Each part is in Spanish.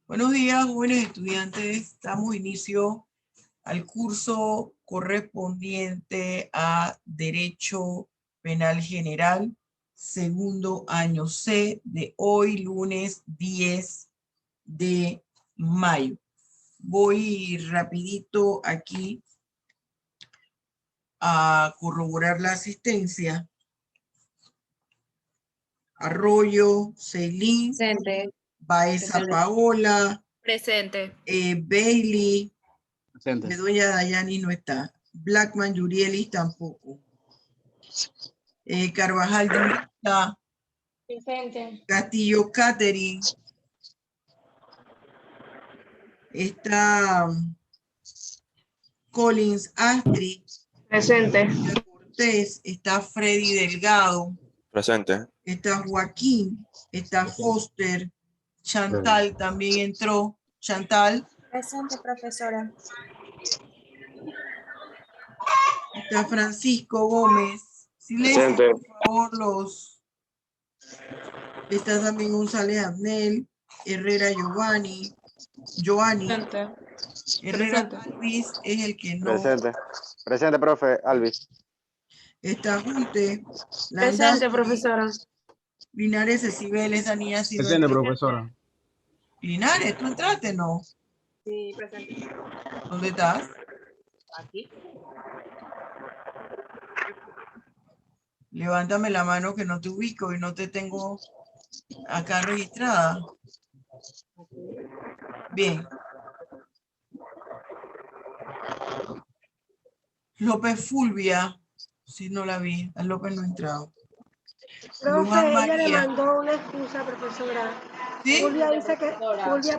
Buenos días, jóvenes estudiantes. Damos inicio al curso correspondiente a Derecho Penal General, segundo año C, de hoy, lunes 10 de mayo. Voy rapidito aquí a corroborar la asistencia. Arroyo, Ceilín, Presente. Baeza Paola, Presente. Bailey, Presente. Bedoya Dayani no está. Blackman Yurielis tampoco. Carvajal Yurita. Presente. Castillo Catherine. Está Collins Astrid. Presente. Cortés. Está Freddy Delgado. Presente. Está Joaquín. Está Foster. Chantal también entró. Chantal. Presente, profesora. Está Francisco Gómez. Silencio, Presente. por favor, los. Está también González Abnel. Herrera Giovanni. Presente. Herrera Presente. Alvis es el que no. Presente. Presente, profe. Alvis. Está Junte. Presente, Landazuri, profesora. Linares, Cecibeles, Anía, si no Presente, entra. profesora. Linares, ¿tú entraste, no? Sí, presente. ¿Dónde estás? Aquí. Levántame la mano que no te ubico y no te tengo acá registrada. Bien. López Fulvia. Sí, no la vi. A López no ha entrado. Luján Profe, ella le María. mandó una excusa, profesora. ¿Sí? Fulvia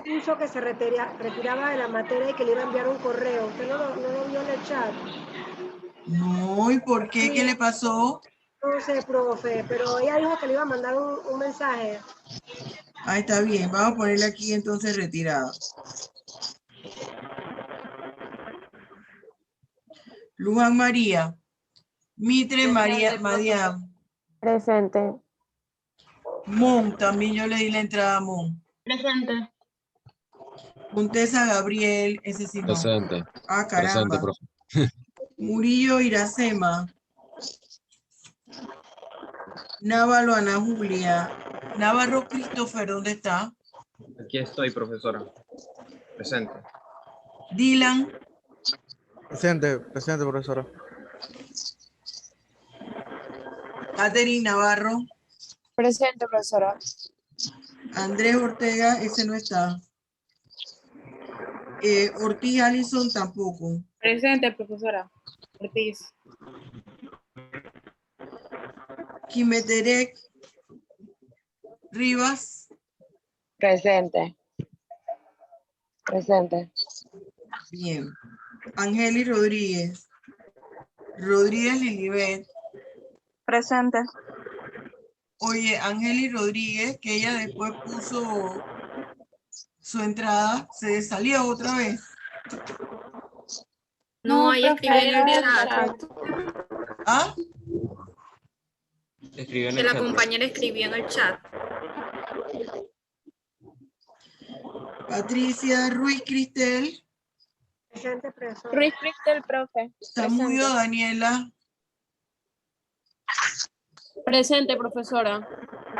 puso que se retiraba de la materia y que le iba a enviar un correo. ¿Usted no lo vio en el chat? No, ¿y por qué? ¿Qué le pasó? No sé, profe, pero ella dijo que le iba a mandar un mensaje. Ah, está bien. Vamos a ponerle aquí entonces retirada. Luján María. Mitre María Madiam. Presente. Mon, también yo le di la entrada a Mon. Presente. Montesa Gabriel, ese sí no. Presente. Ah, Presente, caramba. profe. Murillo Iracema. Návalo Ana Julia. Navarro Christopher, ¿dónde está? Aquí estoy, profesora. Presente. Dylan. Presente, profesora. Catherine Navarro. Presente, profesora. Andrés Ortega, ese no está. Ortiz Allison tampoco. Presente, profesora. Ortiz. Kimeterek Rivas. Presente. Presente. Bien. Angeli Rodríguez. Rodríguez Lilibet. Presente. Oye, Angeli Rodríguez, que ella después puso su entrada, se salió otra vez. No, ella escribió en el chat. ¿Ah? Escribió en Que el la chat. compañera escribió en el chat. Patricia Ruiz Cristel. Presente, profesora. Ruiz Cristel, profe. Samudio Daniela. Presente, profesora.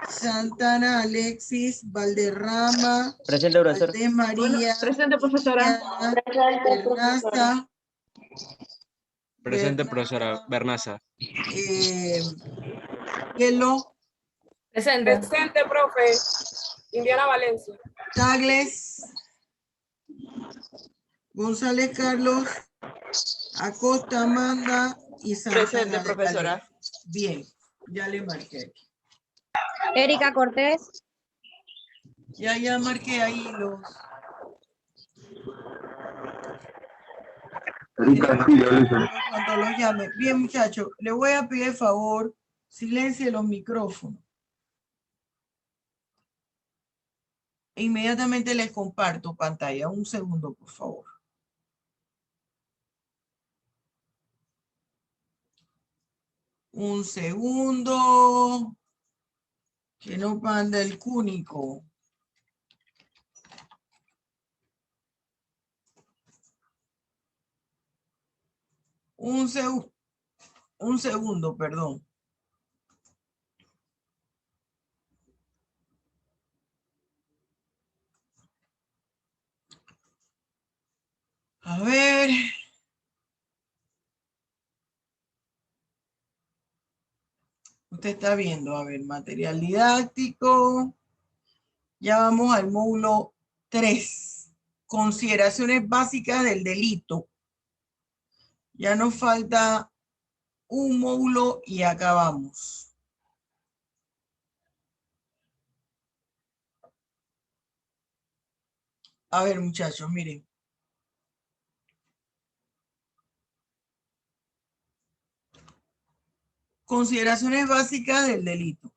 Santana Alexis. Valderrama. Presente, profesora. Valdés María. Presente, profesora. Bernaza. Presente, profesora. Bernaza. Hielo. Presente. Presente, profe. Indiana Valencia. Tagles. González Carlos. Acosta Amanda y Santana. Presente, profesora. Bien, ya le marqué aquí. Erika Cortés. Ya marqué ahí los. Cuando los llame. Bien, muchachos, le voy a pedir favor, silencie los micrófonos. E inmediatamente les comparto pantalla. Un segundo, por favor. Un segundo. Que no panda el cúnico. Un segundo, perdón. A ver. Usted está viendo, a ver, material didáctico. Ya vamos al módulo 3. Consideraciones básicas del delito. Ya nos falta un módulo y acabamos. A ver, muchachos, miren. Consideraciones básicas del delito.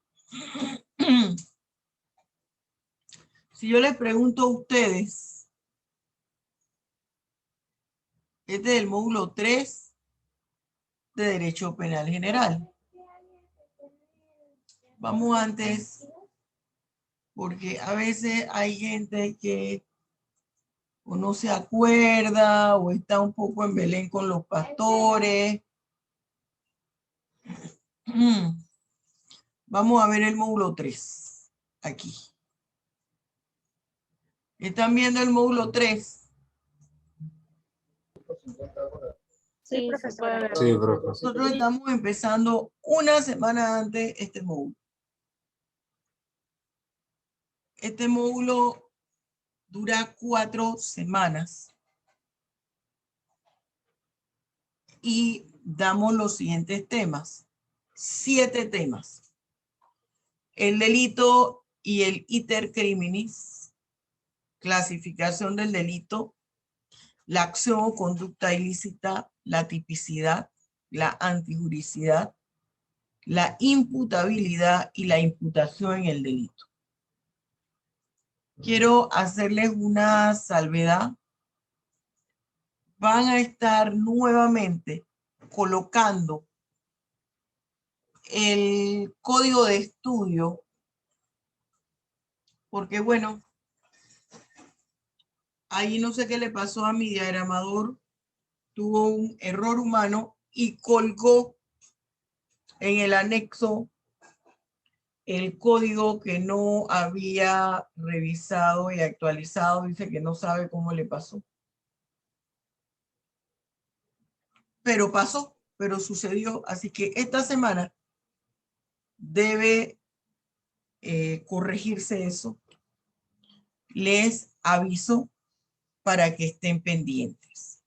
Si yo les pregunto a ustedes, este es el módulo 3 de Derecho Penal General. Vamos antes, porque a veces hay gente que o no se acuerda o está un poco en Belén con los pastores. Vamos a ver el módulo 3, aquí. ¿Están viendo el módulo 3? Sí, profesora. Sí, profesor. Nosotros estamos empezando una semana antes este módulo. Este módulo dura 4 semanas. Y damos los siguientes temas. 7 temas. El delito y el iter criminis. Clasificación del delito. La acción o conducta ilícita. La tipicidad. La antijuricidad. La imputabilidad y la imputación en el delito. Quiero hacerles una salvedad. Van a estar nuevamente colocando el código de estudio, porque bueno, ahí no sé qué le pasó a mi diagramador, tuvo un error humano y colgó en el anexo el código que no había revisado y actualizado. Dice que no sabe cómo le pasó. Pero pasó, pero sucedió. Así que esta semana debe corregirse eso. Les aviso para que estén pendientes.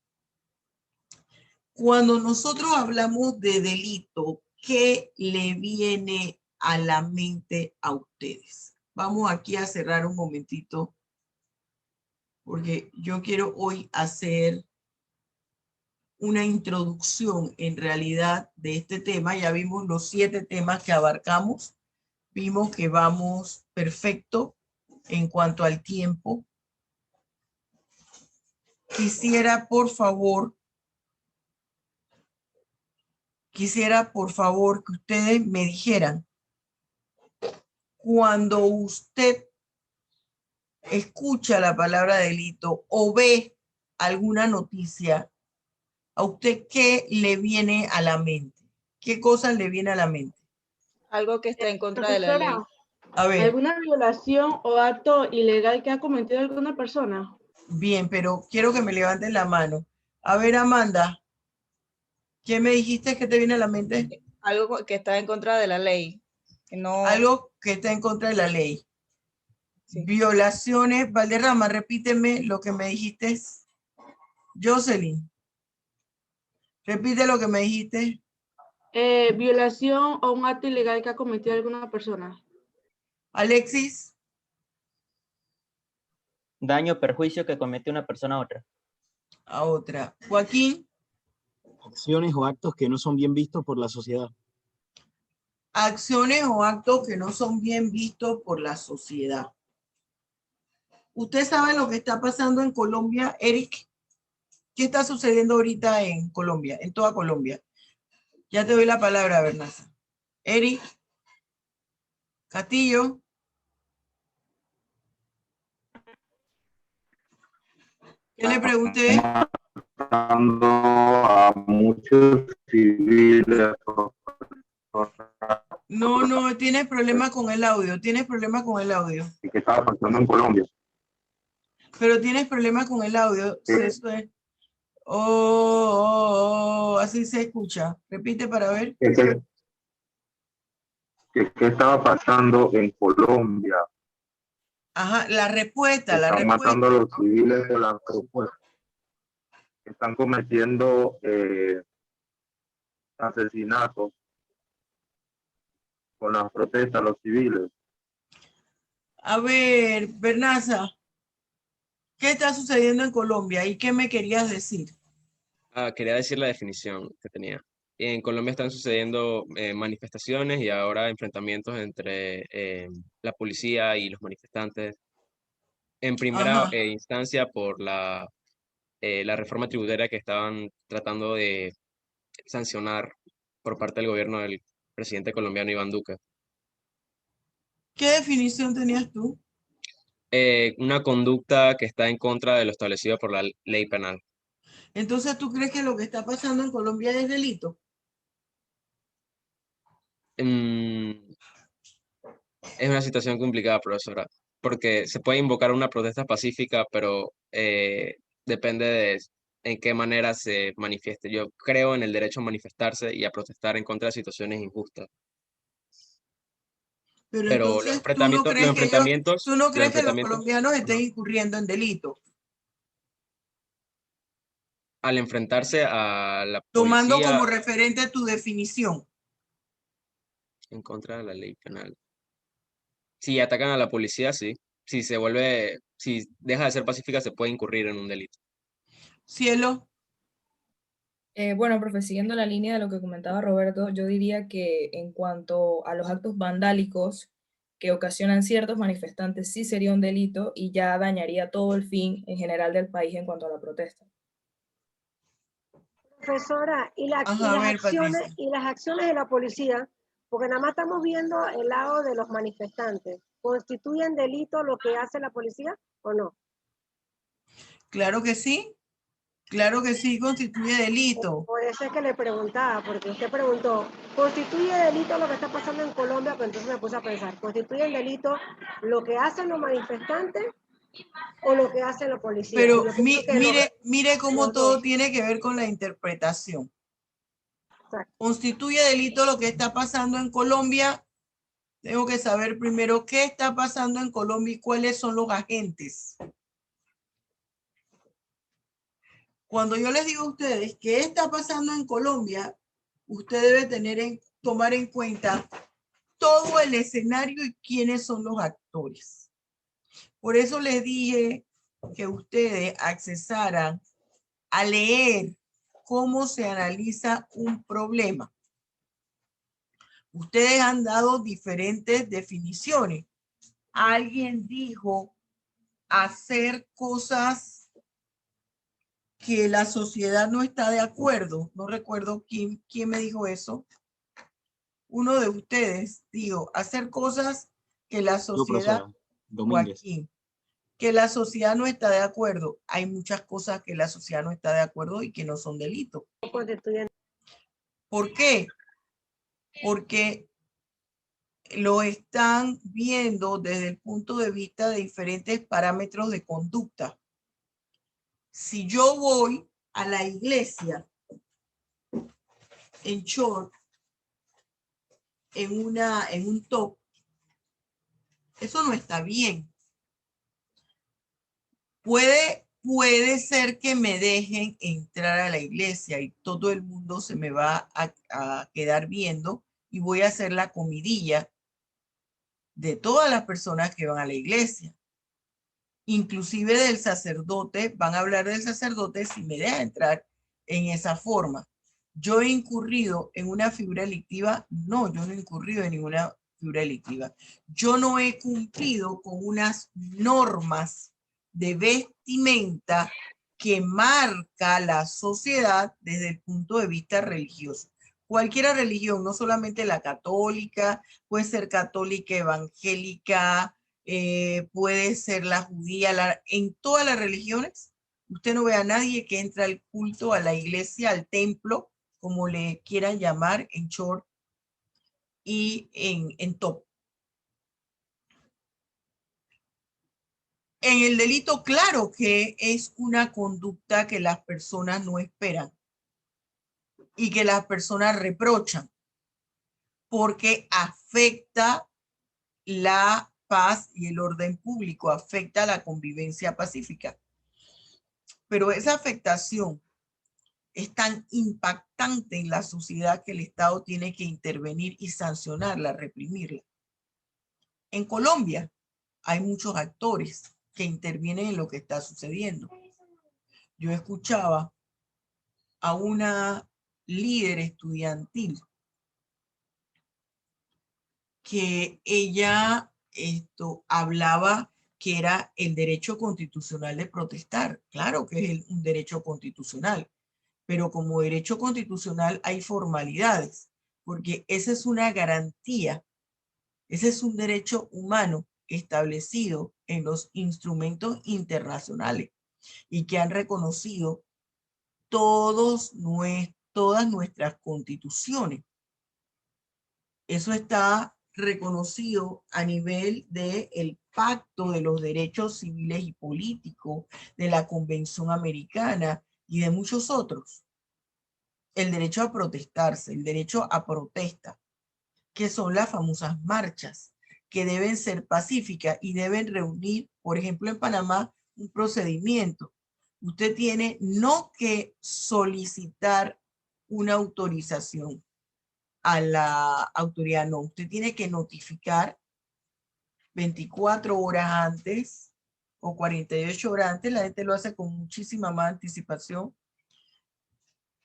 Cuando nosotros hablamos de delito, ¿qué le viene a la mente a ustedes? Vamos aquí a cerrar un momentito, porque yo quiero hoy hacer una introducción en realidad de este tema. Ya vimos los 7 temas que abarcamos. Vimos que vamos perfecto en cuanto al tiempo. Quisiera, por favor, que ustedes me dijeran, cuando usted escucha la palabra delito o ve alguna noticia, ¿a usted qué le viene a la mente? ¿Qué cosas le viene a la mente? Algo que está en contra de la ley. Profesora, A ver, ¿alguna violación o acto ilegal que ha cometido alguna persona? bien, pero quiero que me levanten la mano. A ver, Amanda, ¿qué me dijiste que te viene a la mente? Algo que está en contra de la ley. Que no, Algo que está en contra de la ley. sí. Violaciones. Valderrama, repíteme lo que me dijiste. Jocelyn, repite lo que me dijiste. Violación o un acto ilegal que ha cometido alguna persona. Alexis, Daño o perjuicio que comete una persona a otra. a otra. Joaquín, Acciones o actos que no son bien vistos por la sociedad. acciones o actos que no son bien vistos por la sociedad. ¿Usted sabe lo que está pasando en Colombia, Eric? ¿Qué está sucediendo ahorita en Colombia, en toda Colombia? Ya te doy la palabra, Bernaza. Eric, Castillo. ¿Qué le pregunté? matando a muchos civiles. No, tienes problema con el audio, tienes problema con el audio. Y que estaba pasando en Colombia. Pero tienes problema con el audio. Sí. Eso es. Así se escucha. Repite para ver. ¿Qué estaba pasando en Colombia? Ajá, la respuesta, la Están respuesta. matando a los civiles de la propuesta. Están cometiendo asesinatos con las protestas, los civiles. A ver, Bernaza, ¿qué está sucediendo en Colombia y qué me querías decir? Quería decir la definición que tenía. En Colombia están sucediendo manifestaciones y ahora enfrentamientos entre la policía y los manifestantes. En primera Ajá. instancia por la reforma tributaria que estaban tratando de sancionar por parte del gobierno del presidente colombiano Iván Duque. ¿Qué definición tenías tú? Una conducta que está en contra de lo establecido por la ley penal. Entonces, ¿tú crees que lo que está pasando en Colombia es delito? Es una situación complicada, profesora, porque se puede invocar una protesta pacífica, pero depende de en qué manera se manifieste. Yo creo en el derecho a manifestarse y a protestar en contra de situaciones injustas. Pero Pero los entonces, ¿tú no crees que los colombianos estén incurriendo en delito? Al enfrentarse a la Tomando policía como referente tu definición. en contra de la ley penal. Si atacan a la policía, sí. Si deja de ser pacífica, se puede incurrir en un delito. Cielo. Bueno, profe, siguiendo la línea de lo que comentaba Roberto, yo diría que en cuanto a los actos vandálicos que ocasionan ciertos manifestantes, sí sería un delito y ya dañaría todo el fin en general del país en cuanto a la protesta. Profesora, y las acciones de la policía, porque nada más estamos viendo el lado de los manifestantes, ¿constituyen delito lo que hace la policía o no? Claro que sí. Claro que sí, constituye delito. Por eso es que le preguntaba, porque usted preguntó, ¿constituye delito lo que está pasando en Colombia? Pues entonces me puse a pensar, ¿constituye delito lo que hacen los manifestantes o lo que hacen los policías? Pero mire cómo todo tiene que ver con la interpretación. Exacto. ¿Constituye delito lo que está pasando en Colombia? Tengo que saber primero qué está pasando en Colombia y cuáles son los agentes. Cuando yo les digo a ustedes qué está pasando en Colombia, usted debe tomar en cuenta todo el escenario y quiénes son los actores. Por eso les dije que ustedes accesaran a leer cómo se analiza un problema. Ustedes han dado diferentes definiciones. Alguien dijo hacer cosas que la sociedad no está de acuerdo. No recuerdo quién me dijo eso. Uno de ustedes dijo hacer cosas que la sociedad, Joaquín, que la sociedad no está de acuerdo. Hay muchas cosas que la sociedad no está de acuerdo y que no son delitos. ¿Por qué? Porque lo están viendo desde el punto de vista de diferentes parámetros de conducta. Si yo voy a la iglesia en short, en un top, eso no está bien. Puede ser que me dejen entrar a la iglesia y todo el mundo se me va a quedar viendo y voy a hacer la comidilla de todas las personas que van a la iglesia. Inclusive del sacerdote, van a hablar del sacerdote si me deja entrar en esa forma. ¿Yo he incurrido en una figura delictiva? No, yo no he incurrido en ninguna figura delictiva. Yo no he cumplido con unas normas de vestimenta que marca la sociedad desde el punto de vista religioso. Cualquier religión, no solamente la católica, puede ser católica, evangélica, puede ser la judía, en todas las religiones Usted no ve a nadie que entra al culto, a la iglesia, al templo, como le quieran llamar, en short y en top. En el delito, claro que es una conducta que las personas no esperan y que las personas reprochan porque afecta la paz y el orden público, afecta la convivencia pacífica. Pero esa afectación es tan impactante en la sociedad que el Estado tiene que intervenir y sancionarla, reprimirla. En Colombia hay muchos actores que intervienen en lo que está sucediendo. Yo escuchaba a una líder estudiantil que ella hablaba que era el derecho constitucional de protestar. Claro que es un derecho constitucional, pero como derecho constitucional hay formalidades, porque esa es una garantía, ese es un derecho humano establecido en los instrumentos internacionales y que han reconocido todas nuestras constituciones. Eso está reconocido a nivel del Pacto de los Derechos Civiles y Políticos, de la Convención Americana y de muchos otros. El derecho a protestarse, el derecho a protesta, que son las famosas marchas, que deben ser pacíficas y deben reunir, por ejemplo, en Panamá, un procedimiento. Usted tiene no que solicitar una autorización a la autoridad, no. Usted tiene que notificar 24 horas antes o 48 horas antes, la gente lo hace con muchísima más anticipación,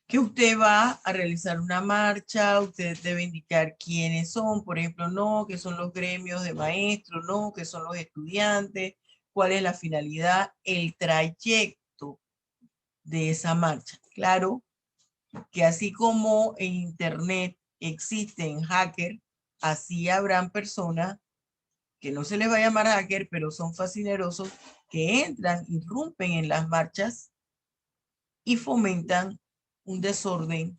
que usted va a realizar una marcha, usted debe indicar quiénes son, por ejemplo, no, que son los gremios de maestros, no, que son los estudiantes, cuál es la finalidad, el trayecto de esa marcha. Claro que así como en Internet existen hackers, así habrán personas que no se les va a llamar hacker, pero son fascinerosos, que entran, irrumpen en las marchas y fomentan un desorden,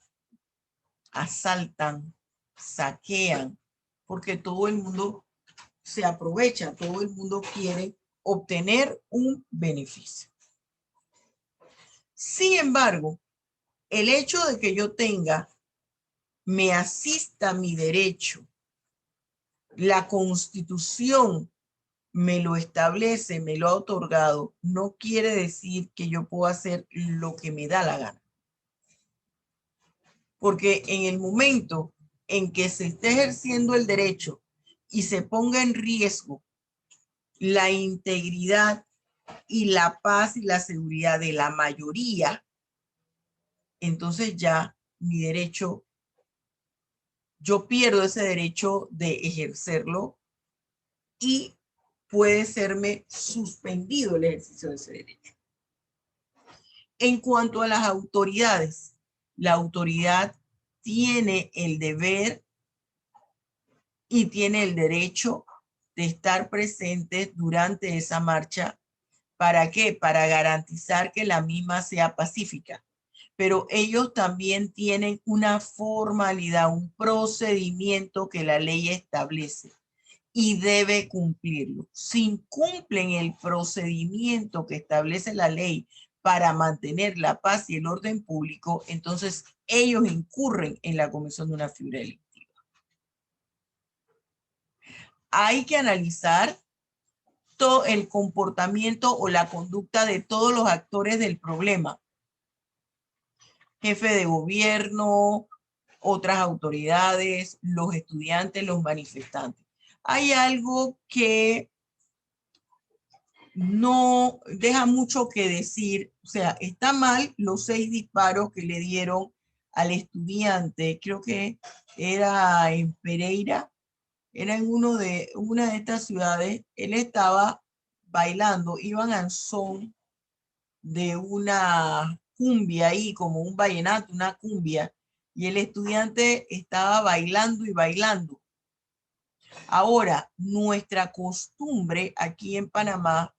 asaltan, saquean, porque todo el mundo se aprovecha, todo el mundo quiere obtener un beneficio. Sin embargo, el hecho de que yo me asista mi derecho, la Constitución me lo establece, me lo ha otorgado, no quiere decir que yo pueda hacer lo que me da la gana. Porque en el momento en que se esté ejerciendo el derecho y se ponga en riesgo la integridad y la paz y la seguridad de la mayoría, entonces ya mi derecho, yo pierdo ese derecho de ejercerlo y puede serme suspendido el ejercicio de ese derecho. En cuanto a las autoridades, la autoridad tiene el deber y tiene el derecho de estar presentes durante esa marcha. ¿Para qué? Para garantizar que la misma sea pacífica. Pero ellos también tienen una formalidad, un procedimiento que la ley establece y debe cumplirlo. Si incumplen el procedimiento que establece la ley para mantener la paz y el orden público, entonces ellos incurren en la comisión de una figura delictiva. Hay que analizar todo el comportamiento o la conducta de todos los actores del problema. Jefe de gobierno, otras autoridades, los estudiantes, los manifestantes. Hay algo que no deja mucho que decir, o sea, está mal los 6 disparos que le dieron al estudiante, creo que era en Pereira, era en una de estas ciudades, él estaba bailando, iban al son de una cumbia ahí, como un vallenato, una cumbia, y el estudiante estaba bailando y bailando. Ahora, nuestra costumbre aquí en Panamá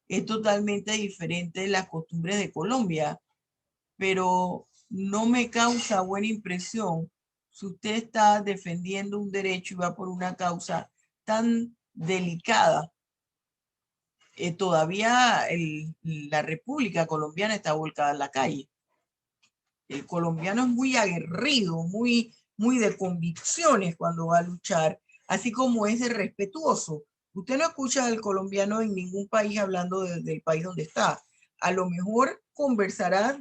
es totalmente diferente de las costumbres de Colombia, pero no me causa buena impresión si usted está defendiendo un derecho y va por una causa tan delicada. Todavía la República Colombiana está volcada en la calle. El colombiano es muy aguerrido, muy de convicciones cuando va a luchar, así como es de respetuoso. Usted no escucha al colombiano en ningún país hablando del país donde está. A lo mejor conversará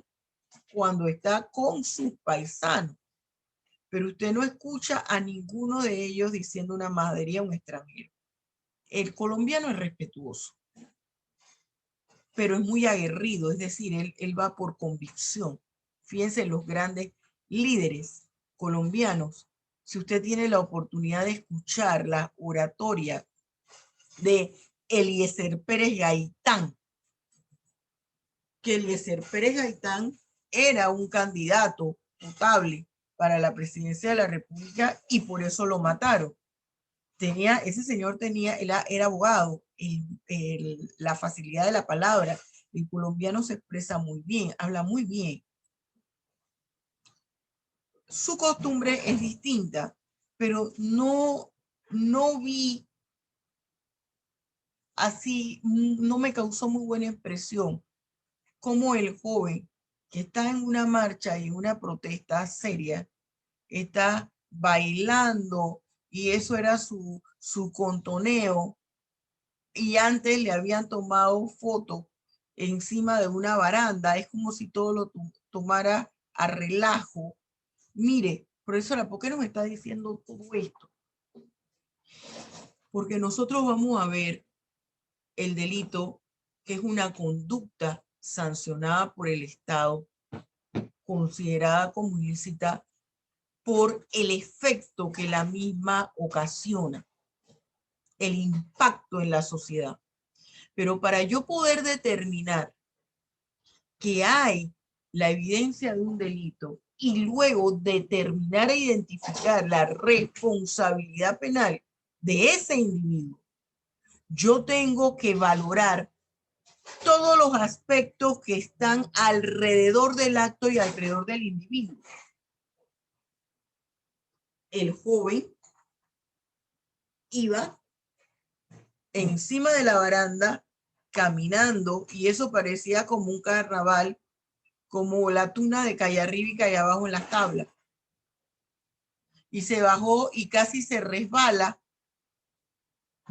cuando está con sus paisanos, pero usted no escucha a ninguno de ellos diciendo una majadería a un extranjero. El colombiano es respetuoso, pero es muy aguerrido, es decir, él va por convicción. Fíjense, los grandes líderes colombianos, si usted tiene la oportunidad de escuchar la oratoria de Eliezer Pérez Gaitán, que Eliezer Pérez Gaitán era un candidato potable para la presidencia de la República y por eso lo mataron. Ese señor era abogado, la facilidad de la palabra. El colombiano se expresa muy bien, habla muy bien. Su costumbre es distinta, pero no vi así, no me causó muy buena impresión como el joven que está en una marcha y una protesta seria está bailando y eso era su contoneo, y antes le habían tomado fotos encima de una baranda. Es como si todo lo tomara a relajo. Mire, profesora, ¿por qué no me está diciendo todo esto? Porque nosotros vamos a ver el delito, que es una conducta sancionada por el Estado, considerada como ilícita por el efecto que la misma ocasiona, el impacto en la sociedad. Pero para yo poder determinar que hay la evidencia de un delito y luego determinar e identificar la responsabilidad penal de ese individuo, yo tengo que valorar todos los aspectos que están alrededor del acto y alrededor del individuo. El joven iba encima de la baranda caminando y eso parecía como un carnaval, como la tuna de calle arriba y calle abajo en las tablas. Y se bajó y casi se resbala.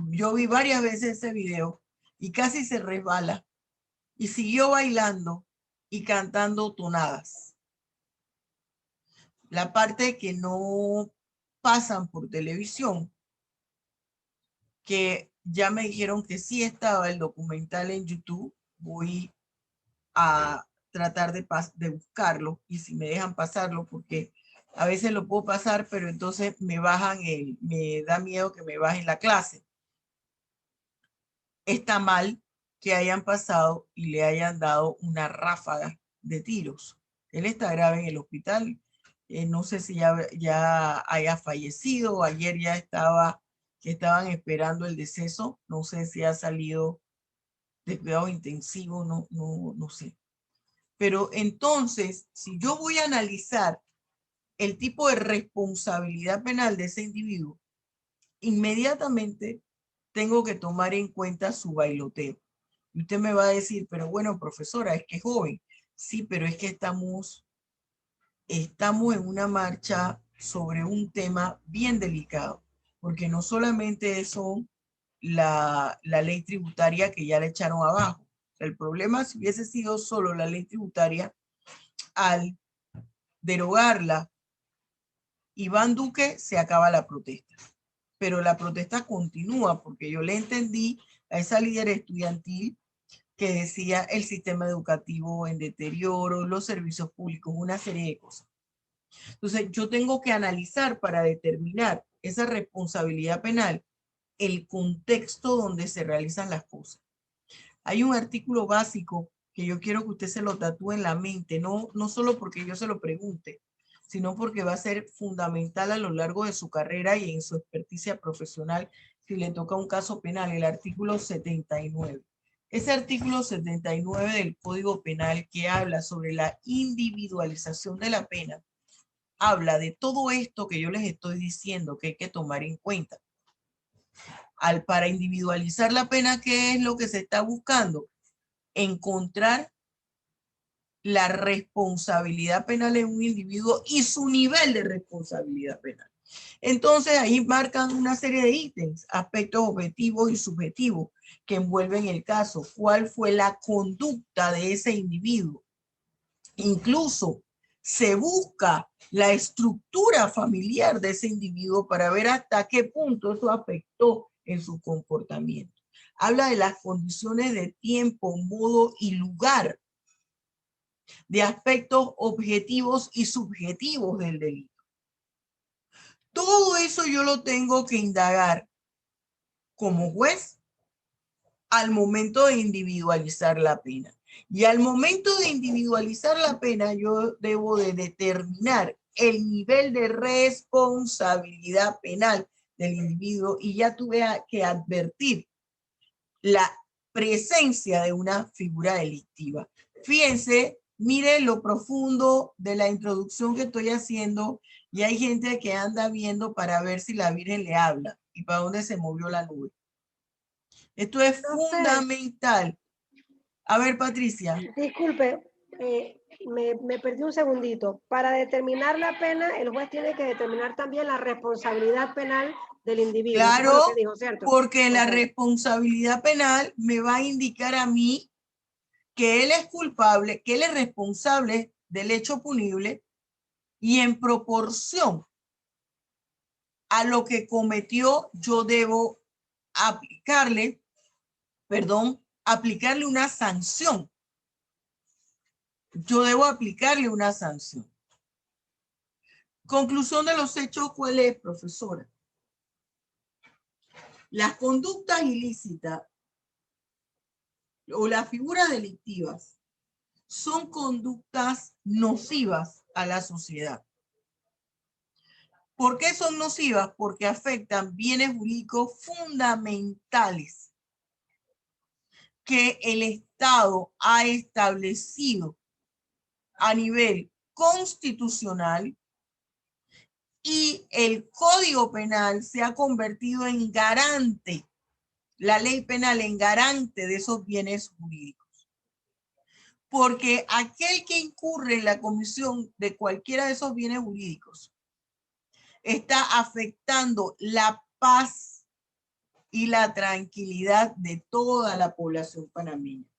Yo vi varias veces ese video y casi se resbala y siguió bailando y cantando tonadas. La parte que no pasan por televisión, que ya me dijeron que sí estaba el documental en YouTube. Voy a tratar de buscarlo y si me dejan pasarlo, porque a veces lo puedo pasar, pero entonces me da miedo que me bajen la clase. Está mal que hayan pasado y le hayan dado una ráfaga de tiros. Él está grave en el hospital. No sé si ya haya fallecido. Ayer ya estaban esperando el deceso. No sé si ha salido de cuidado intensivo, no sé. Pero entonces, si yo voy a analizar el tipo de responsabilidad penal de ese individuo, inmediatamente tengo que tomar en cuenta su bailoteo. Y usted me va a decir, pero bueno, profesora, es que es joven. Sí, pero es que estamos en una marcha sobre un tema bien delicado, porque no solamente son la ley tributaria que ya le echaron abajo. El problema, si hubiese sido solo la ley tributaria, al derogarla, Iván Duque, se acaba la protesta. Pero la protesta continúa porque yo le entendí a esa líder estudiantil que decía el sistema educativo en deterioro, los servicios públicos, una serie de cosas. Entonces, yo tengo que analizar para determinar esa responsabilidad penal el contexto donde se realizan las cosas. Hay un artículo básico que yo quiero que usted se lo tatúe en la mente, no solo porque yo se lo pregunte, sino porque va a ser fundamental a lo largo de su carrera y en su experticia profesional si le toca un caso penal, el artículo 79. Ese artículo 79 del Código Penal que habla sobre la individualización de la pena, habla de todo esto que yo les estoy diciendo que hay que tomar en cuenta. Para individualizar la pena, ¿qué es lo que se está buscando? Encontrar la responsabilidad penal en un individuo y su nivel de responsabilidad penal. Entonces ahí marcan una serie de ítems, aspectos objetivos y subjetivos que envuelven el caso. ¿Cuál fue la conducta de ese individuo? Incluso se busca la estructura familiar de ese individuo para ver hasta qué punto eso afectó en su comportamiento. Habla de las condiciones de tiempo, modo y lugar, de aspectos objetivos y subjetivos del delito. Todo eso yo lo tengo que indagar como juez al momento de individualizar la pena. Y al momento de individualizar la pena, yo debo de determinar el nivel de responsabilidad penal del individuo y ya tuve que advertir la presencia de una figura delictiva. Fíjense, miren lo profundo de la introducción que estoy haciendo y hay gente que anda viendo para ver si la Virgen le habla y para dónde se movió la nube. Esto es fundamental. A ver, Patricia. Disculpe, me perdí un segundito. Para determinar la pena, el juez tiene que determinar también la responsabilidad penal del individuo. Claro, eso fue lo que dijo, ¿cierto? porque la responsabilidad penal me va a indicar a mí que él es culpable, que él es responsable del hecho punible y en proporción a lo que cometió, yo debo aplicarle una sanción. Yo debo aplicarle una sanción. Conclusión de los hechos, ¿cuál es, profesora? Las conductas ilícitas o las figuras delictivas son conductas nocivas a la sociedad. ¿Por qué son nocivas? Porque afectan bienes jurídicos fundamentales que el Estado ha establecido a nivel constitucional y el Código Penal se ha convertido en garante, la ley penal en garante de esos bienes jurídicos. Porque aquel que incurre en la comisión de cualquiera de esos bienes jurídicos está afectando la paz y la tranquilidad de toda la población panameña.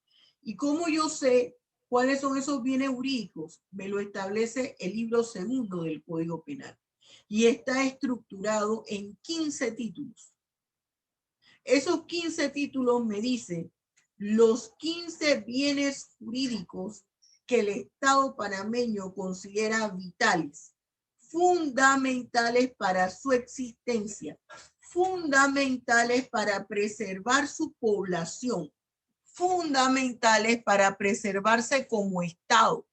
¿Y cómo yo sé cuáles son esos bienes jurídicos? Me lo establece el libro segundo del Código Penal y está estructurado en 15 títulos. Esos 15 títulos me dicen los 15 bienes jurídicos que el Estado panameño considera vitales, fundamentales para su existencia, fundamentales para preservar su población, fundamentales para preservarse como Estado.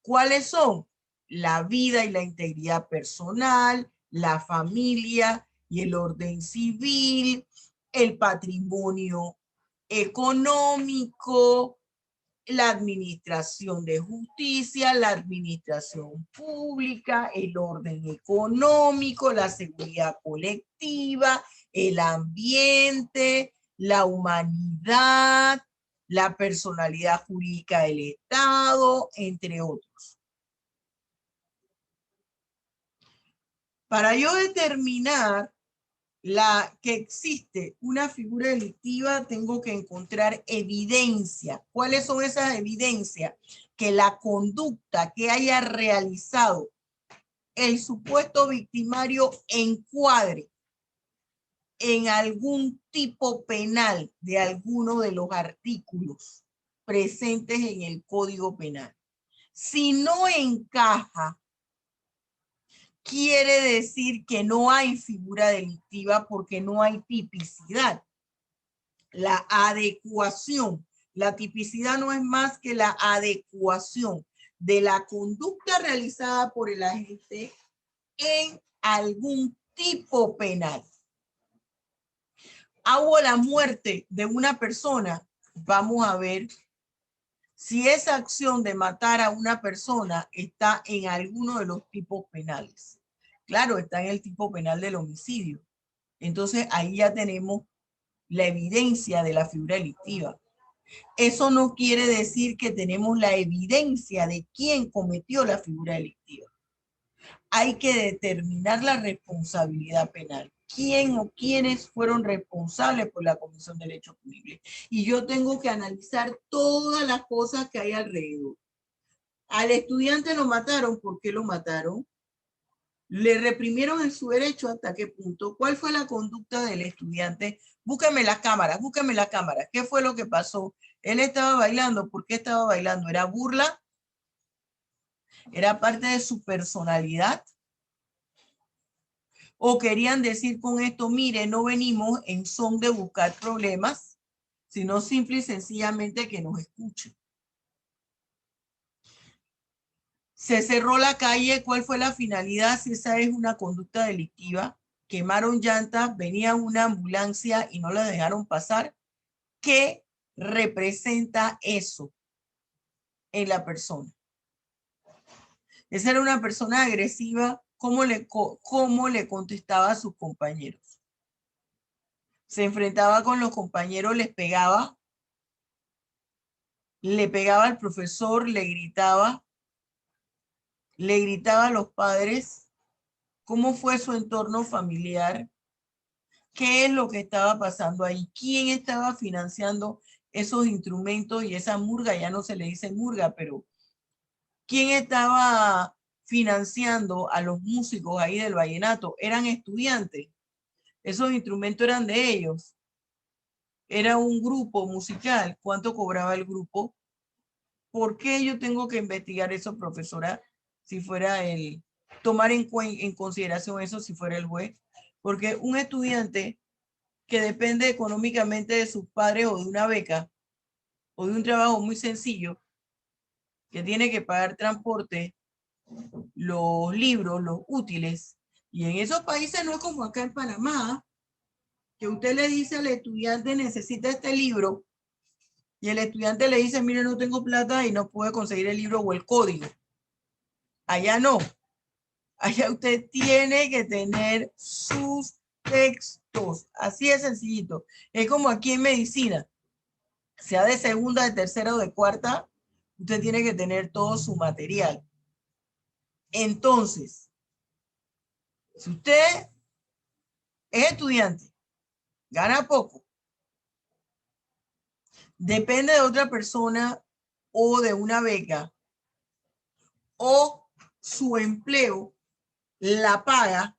¿Cuáles son? La vida y la integridad personal, la familia y el orden civil, el patrimonio económico, la administración de justicia, la administración pública, el orden económico, la seguridad colectiva, el ambiente, la humanidad, la personalidad jurídica del Estado, entre otros. Para yo determinar que existe una figura delictiva, tengo que encontrar evidencia. ¿Cuáles son esas evidencias? Que la conducta que haya realizado el supuesto victimario encuadre en algún tipo penal de alguno de los artículos presentes en el Código Penal. Si no encaja, quiere decir que no hay figura delictiva porque no hay tipicidad. La adecuación, la tipicidad no es más que la adecuación de la conducta realizada por el agente en algún tipo penal. Hago la muerte de una persona vamos a ver si esa acción de matar a una persona está en alguno de los tipos penales. Claro, está en el tipo penal del homicidio. Entonces ahí ya tenemos la evidencia de la figura delictiva. Eso no quiere decir que tenemos la evidencia de quién cometió la figura delictiva. Hay que determinar la responsabilidad penal. ¿Quién o quiénes fueron responsables por la comisión del hecho punible? Y yo tengo que analizar todas las cosas que hay alrededor. Al estudiante lo mataron. ¿Por qué lo mataron? ¿Le reprimieron en su derecho? ¿Hasta qué punto? ¿Cuál fue la conducta del estudiante? Búsquenme las cámaras, búsquenme las cámaras. ¿Qué fue lo que pasó? Él estaba bailando. ¿Por qué estaba bailando? ¿Era burla? ¿Era parte de su personalidad? ¿O querían decir con esto, mire, no venimos en son de buscar problemas, sino simple y sencillamente que nos escuchen? Se cerró la calle. ¿Cuál fue la finalidad? Si esa es una conducta delictiva. Quemaron llantas, venía una ambulancia y no la dejaron pasar. ¿Qué representa eso en la persona? Esa era una persona agresiva. ¿Cómo le contestaba a sus compañeros? Se enfrentaba con los compañeros, les pegaba. Le pegaba al profesor, le gritaba a los padres. ¿Cómo fue su entorno familiar? ¿Qué es lo que estaba pasando ahí? ¿Quién estaba financiando esos instrumentos y esa murga? Ya no se le dice murga, pero ¿quién estaba financiando a los músicos ahí del vallenato? Eran estudiantes. Esos instrumentos eran de ellos. Era un grupo musical. ¿Cuánto cobraba el grupo? ¿Por qué yo tengo que investigar eso, profesora? Si fuera el tomar en consideración eso, si fuera el juez. Porque un estudiante que depende económicamente de sus padres o de una beca o de un trabajo muy sencillo, que tiene que pagar transporte, los libros, los útiles, y en esos países no es como acá en Panamá, que usted le dice al estudiante necesita este libro y el estudiante le dice, mire, no tengo plata y no puede conseguir el libro o el código. Allá no. Allá usted tiene que tener sus textos. Así de sencillito. Es como aquí en medicina. Sea de segunda, de tercera o de cuarta, usted tiene que tener todo su material. Entonces, si usted es estudiante, gana poco, depende de otra persona o de una beca, o su empleo, la paga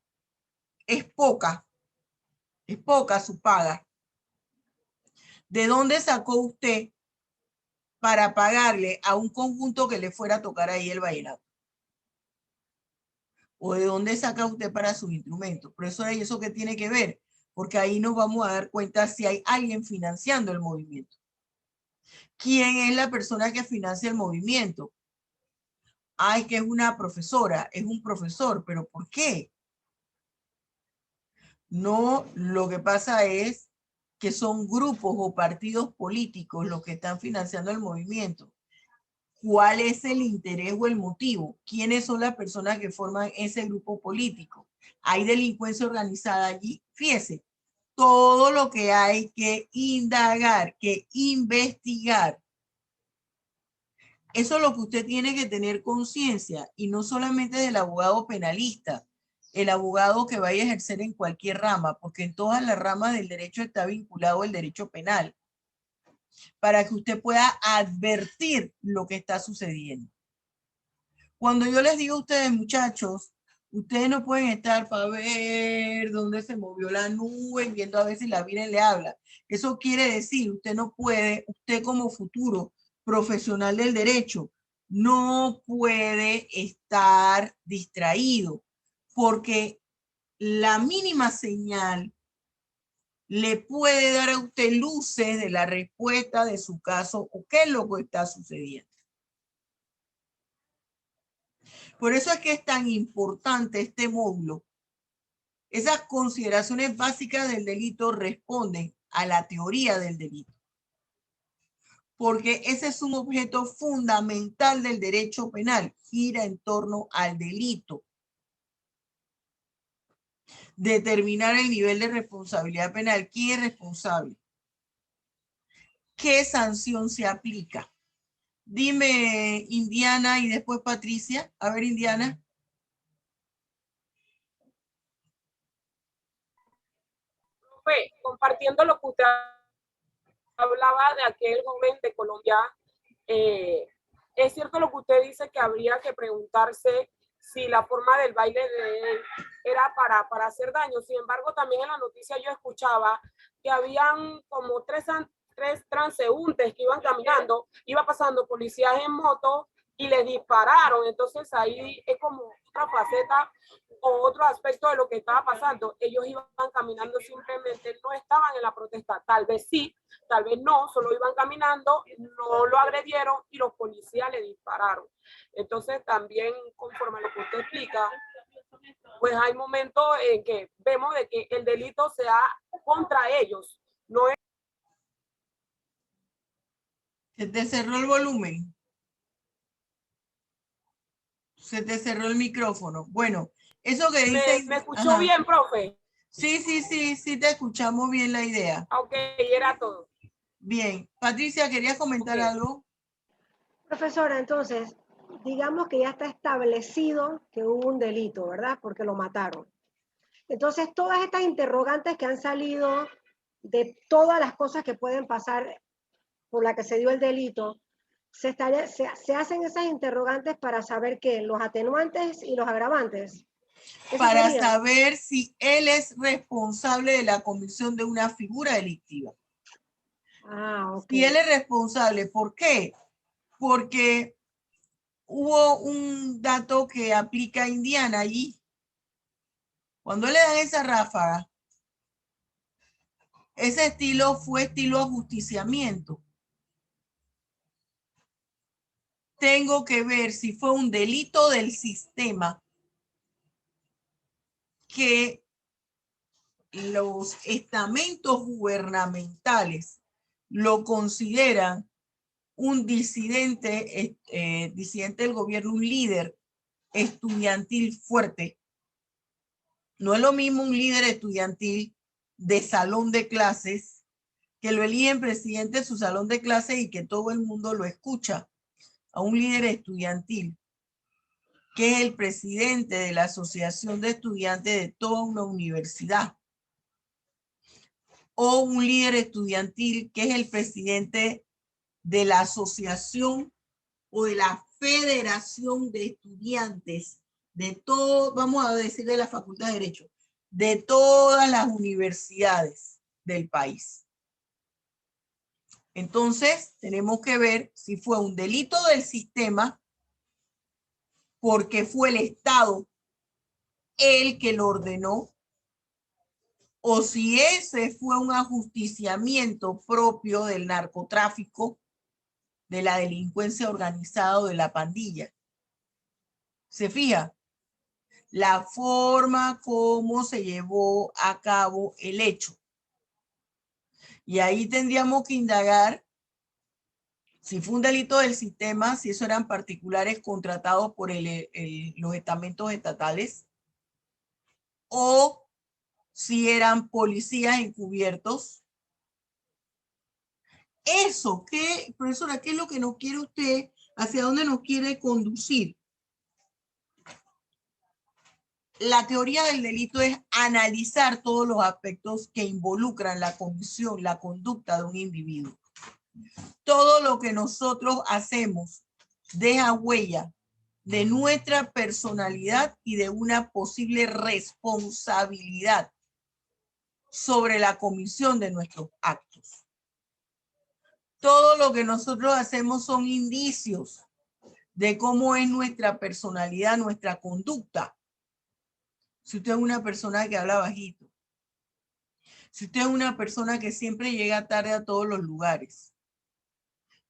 es poca su paga. ¿De dónde sacó usted para pagarle a un conjunto que le fuera a tocar ahí el vallenato? ¿O de dónde saca usted para sus instrumentos? Por eso hay eso que tiene que ver, porque ahí nos vamos a dar cuenta si hay alguien financiando el movimiento. ¿Quién es la persona que financia el movimiento? Ay, que es una profesora, es un profesor, pero ¿por qué? No, lo que pasa es que son grupos o partidos políticos los que están financiando el movimiento. ¿Cuál es el interés o el motivo? ¿Quiénes son las personas que forman ese grupo político? ¿Hay delincuencia organizada allí? Fíjese, todo lo que hay que indagar, que investigar. Eso es lo que usted tiene que tener conciencia, y no solamente del abogado penalista, el abogado que vaya a ejercer en cualquier rama, porque en todas las ramas del derecho está vinculado el derecho penal, para que usted pueda advertir lo que está sucediendo. Cuando yo les digo a ustedes, muchachos, ustedes no pueden estar para ver dónde se movió la nube, viendo a ver si la Virgen le habla. Eso quiere decir, usted no puede, usted como futuro profesional del derecho, no puede estar distraído, porque la mínima señal le puede dar a usted luces de la respuesta de su caso o qué es lo que está sucediendo. Por eso es que es tan importante este módulo. Esas consideraciones básicas del delito responden a la teoría del delito. porque ese es un objeto fundamental del derecho penal, gira en torno al delito. Determinar el nivel de responsabilidad penal. ¿Quién es responsable? ¿Qué sanción se aplica? Dime, Indiana, y después Patricia. A ver, Indiana. Compartiendo lo que usted hablaba de aquel joven de Colombia, es cierto lo que usted dice, que habría que preguntarse si la forma del baile de él era para hacer daño. Sin embargo, también en la noticia yo escuchaba que habían como tres transeúntes que iban caminando, iba pasando policías en moto y les dispararon. Entonces ahí es como otra faceta o otro aspecto de lo que estaba pasando. Ellos iban caminando, simplemente no estaban en la protesta, tal vez sí, tal vez no, solo iban caminando, no lo agredieron y los policías le dispararon. Entonces también, conforme a lo que usted explica, pues hay momentos en que vemos de que el delito se da contra ellos, no es... Se te cerró el volumen. Se te cerró el micrófono. Bueno, eso que dice... ¿Me escuchó bien, profe? Sí, te escuchamos bien la idea. Ok, era todo. Bien. Patricia, ¿querías comentar algo? Profesora, entonces, digamos que ya está establecido que hubo un delito, ¿verdad? Porque lo mataron. Entonces, todas estas interrogantes que han salido de todas las cosas que pueden pasar por la que se dio el delito, se hacen esas interrogantes para saber qué, los atenuantes y los agravantes. Para saber si él es responsable de la comisión de una figura delictiva. Ah, ok. Si él es responsable, ¿por qué? Porque hubo un dato que aplica a Indiana allí. Cuando le dan esa ráfaga, ese estilo fue estilo ajusticiamiento. Tengo que ver si fue un delito del sistema que los estamentos gubernamentales lo consideran un disidente, disidente del gobierno, un líder estudiantil fuerte. No es lo mismo un líder estudiantil de salón de clases, que lo eligen presidente de su salón de clases y que todo el mundo lo escucha, a un líder estudiantil, que es el presidente de la asociación de estudiantes de toda una universidad, o un líder estudiantil que es el presidente de la asociación o de la federación de estudiantes de todo, vamos a decir de la Facultad de Derecho, de todas las universidades del país. Entonces, tenemos que ver si fue un delito del sistema porque fue el Estado el que lo ordenó, o si ese fue un ajusticiamiento propio del narcotráfico, de la delincuencia organizada o de la pandilla. ¿Se fija? La forma como se llevó a cabo el hecho. Y ahí tendríamos que indagar si fue un delito del sistema, si eso eran particulares contratados por los estamentos estatales, o si eran policías encubiertos. Eso, ¿qué, profesora, qué es lo que nos quiere usted, hacia dónde nos quiere conducir? La teoría del delito es analizar todos los aspectos que involucran la comisión, la conducta de un individuo. Todo lo que nosotros hacemos deja huella de nuestra personalidad y de una posible responsabilidad sobre la comisión de nuestros actos. Todo lo que nosotros hacemos son indicios de cómo es nuestra personalidad, nuestra conducta. Si usted es una persona que habla bajito, si usted es una persona que siempre llega tarde a todos los lugares,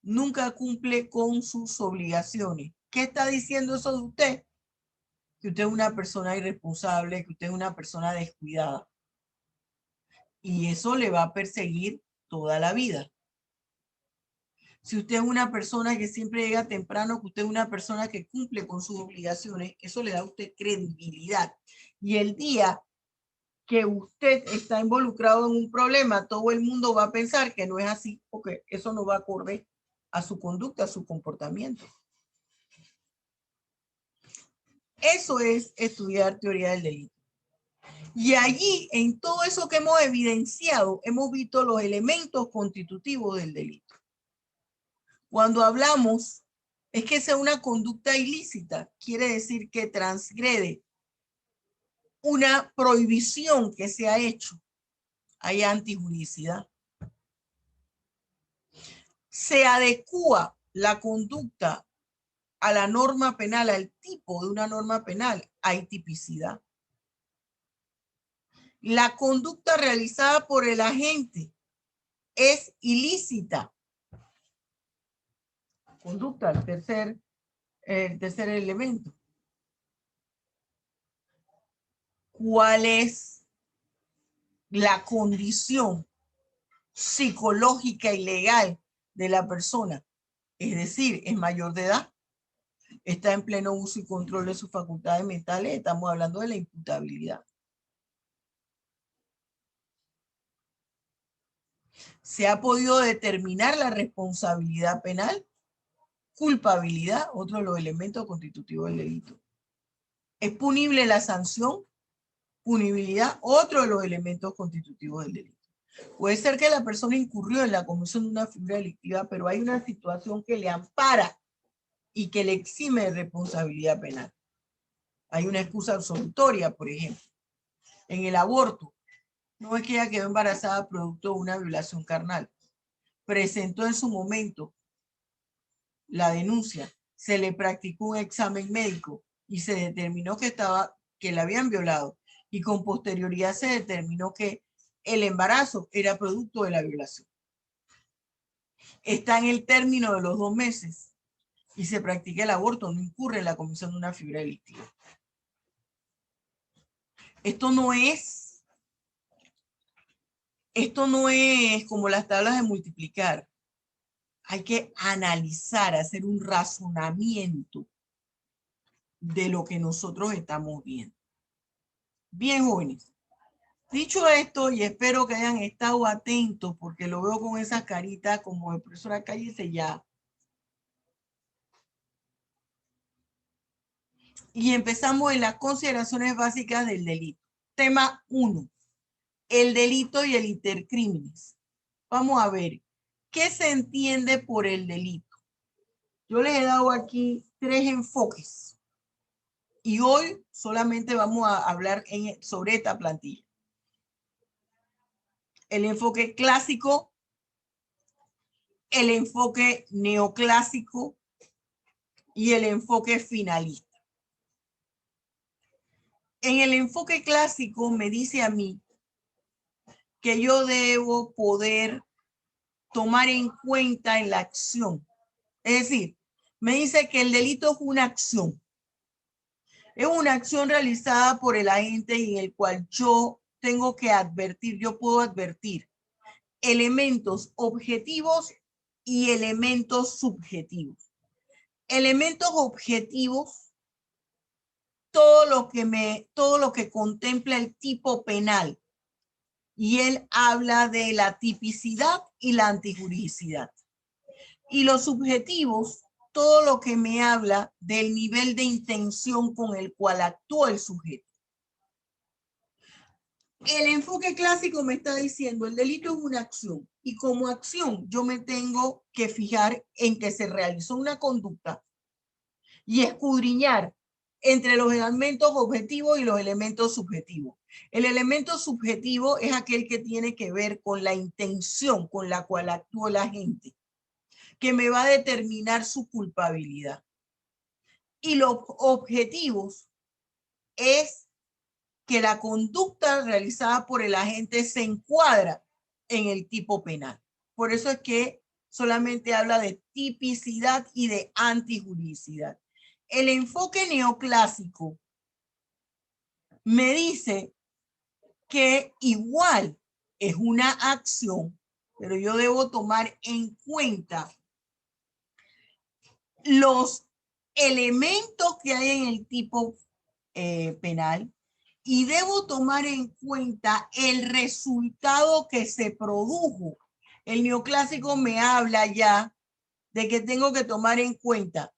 nunca cumple con sus obligaciones, ¿qué está diciendo eso de usted? Que usted es una persona irresponsable, que usted es una persona descuidada. Y eso le va a perseguir toda la vida. Si usted es una persona que siempre llega temprano, que usted es una persona que cumple con sus obligaciones, eso le da a usted credibilidad. Y el día que usted está involucrado en un problema, todo el mundo va a pensar que no es así, porque eso no va acorde a su conducta, a su comportamiento. Eso es estudiar teoría del delito. Y allí, en todo eso que hemos evidenciado, hemos visto los elementos constitutivos del delito. Cuando hablamos, es que sea una conducta ilícita, quiere decir que transgrede una prohibición que se ha hecho. Hay antijuricidad. Se adecúa la conducta a la norma penal, al tipo de una norma penal, hay tipicidad. La conducta realizada por el agente es ilícita. Conducta, el tercer elemento. ¿Cuál es la condición psicológica y legal de la persona? Es decir, es mayor de edad, está en pleno uso y control de sus facultades mentales, estamos hablando de la imputabilidad. Se ha podido determinar la responsabilidad penal, culpabilidad, otro de los elementos constitutivos del delito. ¿Es punible la sanción? Punibilidad, otro de los elementos constitutivos del delito. Puede ser que la persona incurrió en la comisión de una figura delictiva, pero hay una situación que le ampara y que le exime de responsabilidad penal. Hay una excusa absolutoria, por ejemplo. En el aborto, no es que ella quedó embarazada producto de una violación carnal. Presentó en su momento la denuncia, se le practicó un examen médico y se determinó que la habían violado, y con posterioridad se determinó que el embarazo era producto de la violación. Está en el término de los 2 meses y se practica el aborto, no incurre en la comisión de una figura delictiva. Esto no es como las tablas de multiplicar. Hay que analizar, hacer un razonamiento de lo que nosotros estamos viendo. Bien, jóvenes. Dicho esto, y espero que hayan estado atentos, porque lo veo con esas caritas como de profesora, cállese ya. Y empezamos en las consideraciones básicas del delito. Tema 1. El delito y el intercrímenes. Vamos a ver, ¿qué se entiende por el delito? Yo les he dado aquí 3 enfoques. Y hoy solamente vamos a hablar sobre esta plantilla. El enfoque clásico, el enfoque neoclásico y el enfoque finalista. En el enfoque clásico me dice a mí que yo debo poder tomar en cuenta en la acción. Es decir, me dice que el delito es una acción. Es una acción realizada por el agente en el cual yo tengo que advertir, yo puedo advertir elementos objetivos y elementos subjetivos. Elementos objetivos, todo lo que contempla el tipo penal. Y él habla de la tipicidad y la antijuridicidad. Y los subjetivos, todo lo que me habla del nivel de intención con el cual actúa el sujeto. El enfoque clásico me está diciendo el delito es una acción y como acción yo me tengo que fijar en que se realizó una conducta y escudriñar entre los elementos objetivos y los elementos subjetivos. El elemento subjetivo es aquel que tiene que ver con la intención con la cual actúa el agente, que me va a determinar su culpabilidad. Y los objetivos es que la conducta realizada por el agente se encuadra en el tipo penal. Por eso es que solamente habla de tipicidad y de antijuridicidad. El enfoque neoclásico me dice que igual es una acción, pero yo debo tomar en cuenta los elementos que hay en el tipo penal y debo tomar en cuenta el resultado que se produjo. El neoclásico me habla ya de que tengo que tomar en cuenta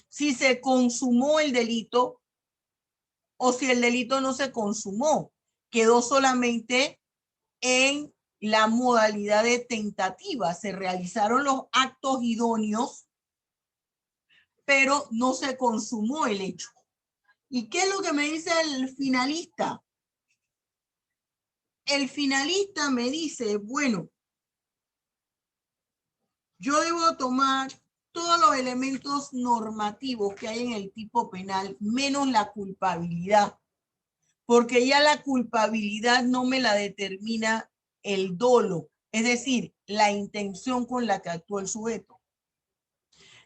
si se consumó el delito o si el delito no se consumó. Quedó solamente en la modalidad de tentativa. Se realizaron los actos idóneos, pero no se consumó el hecho. ¿Y qué es lo que me dice el finalista? El finalista me dice, bueno, yo debo tomar todos los elementos normativos que hay en el tipo penal, menos la culpabilidad, porque ya la culpabilidad no me la determina el dolo, es decir, la intención con la que actuó el sujeto.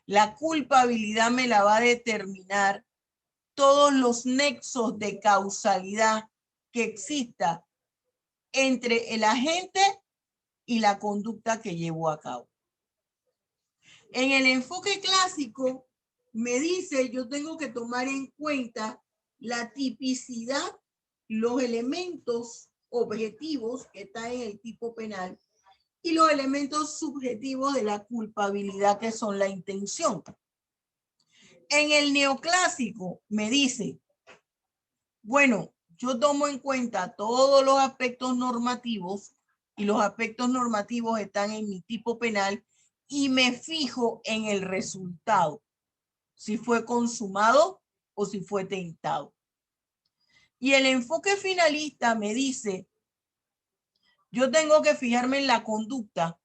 La culpabilidad me la va a determinar todos los nexos de causalidad que exista entre el agente y la conducta que llevó a cabo. En el enfoque clásico me dice, yo tengo que tomar en cuenta la tipicidad, los elementos objetivos que están en el tipo penal y los elementos subjetivos de la culpabilidad, que son la intención. En el neoclásico me dice, bueno, yo tomo en cuenta todos los aspectos normativos y los aspectos normativos están en mi tipo penal y me fijo en el resultado, si fue consumado o si fue tentado. Y el enfoque finalista me dice, yo tengo que fijarme en la conducta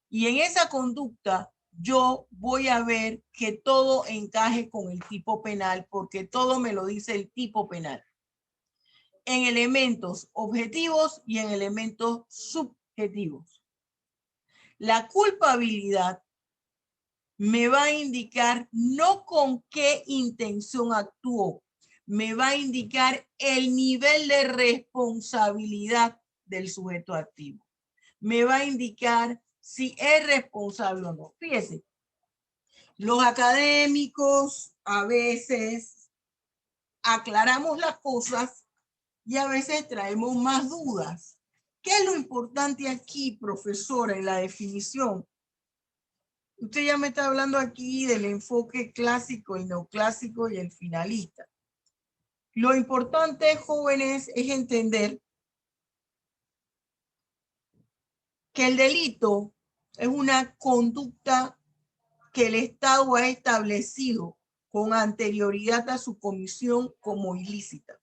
y en esa conducta yo voy a ver que todo encaje con el tipo penal porque todo me lo dice el tipo penal. En elementos objetivos y en elementos subjetivos. La culpabilidad me va a indicar no con qué intención actuó, me va a indicar el nivel de responsabilidad del sujeto activo. Me va a indicar si es responsable o no. Fíjese, los académicos a veces aclaramos las cosas y a veces traemos más dudas. ¿Qué es lo importante aquí, profesora, en la definición? Usted ya me está hablando aquí del enfoque clásico y neoclásico y el finalista. Lo importante, jóvenes, es entender que el delito es una conducta que el Estado ha establecido con anterioridad a su comisión como ilícita,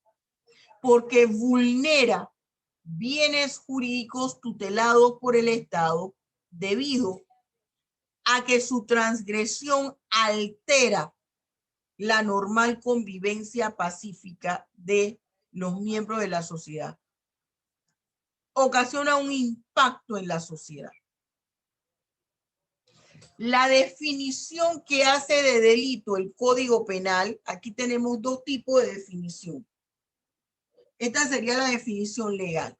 porque vulnera bienes jurídicos tutelados por el Estado debido a que su transgresión altera la normal convivencia pacífica de los miembros de la sociedad. Ocasiona un impacto en la sociedad. La definición que hace de delito el Código Penal, aquí tenemos dos tipos de definición. Esta sería la definición legal.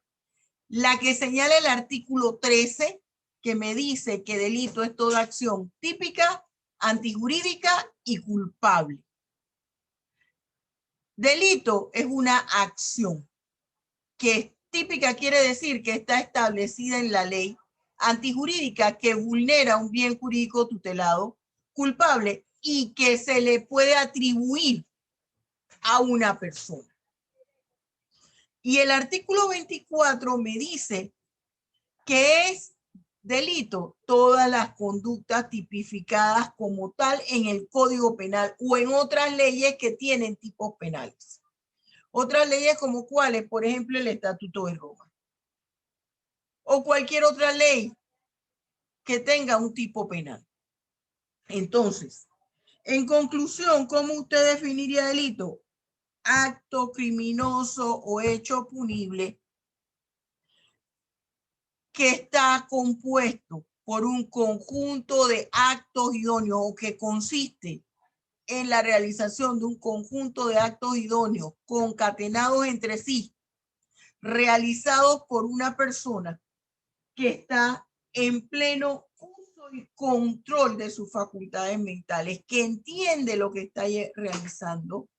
La que señala el artículo 13, que me dice que delito es toda acción típica, antijurídica y culpable. Delito es una acción que típica quiere decir que está establecida en la ley, antijurídica que vulnera un bien jurídico tutelado, culpable y que se le puede atribuir a una persona. Y el artículo 24 me dice que es delito todas las conductas tipificadas como tal en el Código Penal o en otras leyes que tienen tipos penales. Otras leyes como cuáles, por ejemplo, el Estatuto de Roma. O cualquier otra ley que tenga un tipo penal. Entonces, en conclusión, ¿cómo usted definiría delito? Acto criminoso o hecho punible que está compuesto por un conjunto de actos idóneos o que consiste en la realización de un conjunto de actos idóneos concatenados entre sí, realizados por una persona que está en pleno uso y control de sus facultades mentales, que entiende lo que está realizando,